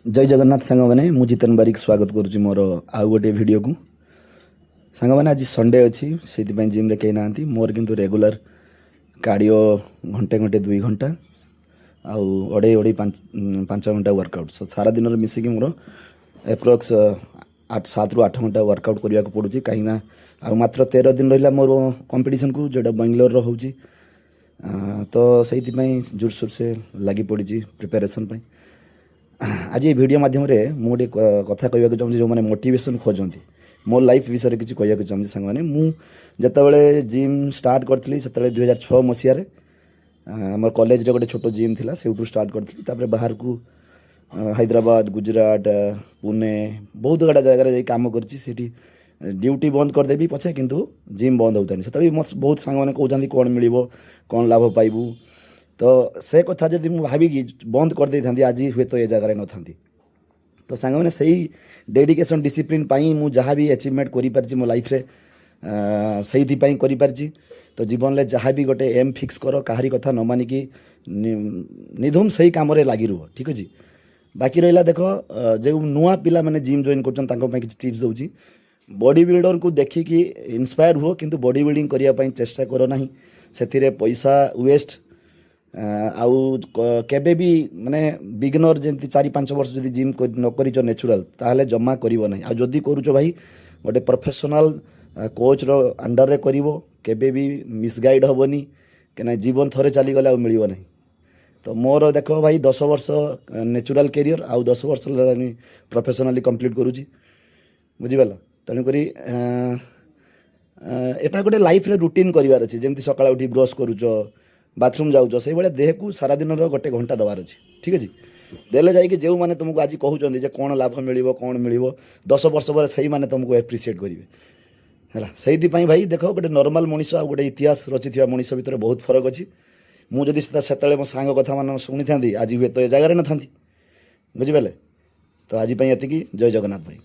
जय जगन्नाथ सांग मैंने मुझे जितेन बारिक स्वागत करुच्ची मोर आउ गोटे वीडियो को सांग मैंने आज संडे अच्छी से जिम रे कहीं ना मोर किंतु रेगुलर कार्डियो घंटे घंटे 2 घंटा आउ अढ़े अढ़े 5 घंटा वर्कआउट सारा दिन मिसिकी मोर एप्रोक्स 7 ରୁ 8 घंटा वर्कआउट करने को पड़ूँ कहीं आ मात्र 13 दिन रहा मोर कंपटीशन को जोटा बेंगलोर हो तो से जोरसोर से लगी पड़ी प्रिपेरेसन आज ये वीडियो माध्यम मुझे कथा कहूँ चाहूँगी जो मैंने मोटिवेशन खोजती मो लाइफ विषय किसी कहूँ चाहूँगी सांग मैंने मुझे जिम स्टार्ट करी से 2006 मसीह आम कॉलेज रे गोटे छोट जिम थिला से स्टार्ट करी बाहर को हैदराबाद गुजरात पुणे बहुत गुड़ा जगह जा कम कर ड्यूटी बंद करदेवी पछे किंतु जिम बंद होता नहीं से बहुत सांग मैंने कहते कौन मिल कौन लाभ पाइबू तो से कथा जब मुझे भाविकी बंद कर दे था आज हुए तो ये जगह न था तो सांग मैंने से डेडिकेशन डिसिप्लिन मुझे जहाँ भी अचिवमेंट कर मो लाइफ रे से कर तो जीवन में जहाँ भी गोटे एम फिक्स कर कहारी कथा न मानिकी निधुम सही कम लगी रुह ठीक अच्छे बाकी रहा देख जो नुआ पिला मैंने जिम जॉइन कर टिप्स दूसरी बॉडी बिल्डर को देखिकी इंस्पायर हुआ किंतु बॉडी बिल्डिंग करने चेष्टा कर ना से पैसा वेस्ट आउ केबे भी माने बिगिनर जमी 4-5 वर्ष जब जिम न कर नेचुरल ताहले जमा करिवो नहीं आ जदी करूछ भाई गोटे प्रोफेशनल कोच रो अंडर रे करिवो केबे भी मिसगाइड होबनी कि जीवन थरे चली गले आ मिलिवो नहीं तो मोर देखो भाई 10 वर्ष नेचुरल कैरियर आउ 10 वर्ष प्रोफेशनली कंप्लीट करूची बुझीगल तेणुक एटा गोटे लाइफ रे रूटीन करिवार अछि जेमति सकाळ उठी ब्रश करूछ बाथरूम जाऊँ से भाई देह को सारा दिन गोटे घंटा दबार अच्छे ठीक अच्छे देले जाकि जो मैंने तुमको आज कहते कौन लाभ मिल कौन मिल 10 वर्ष पर से मैंने तुमको एप्रिसीएट करेंगे है से भाई देख गोटे नॉर्मल मनीष आ गोटे इतिहास रचि मनीष भितर बहुत फरक अच्छी मुझे से मो सांग कथा मान शुणी था आज हुए तो ये जगह न था बुझिपारे तो आज ये जय जगन्नाथ भाई।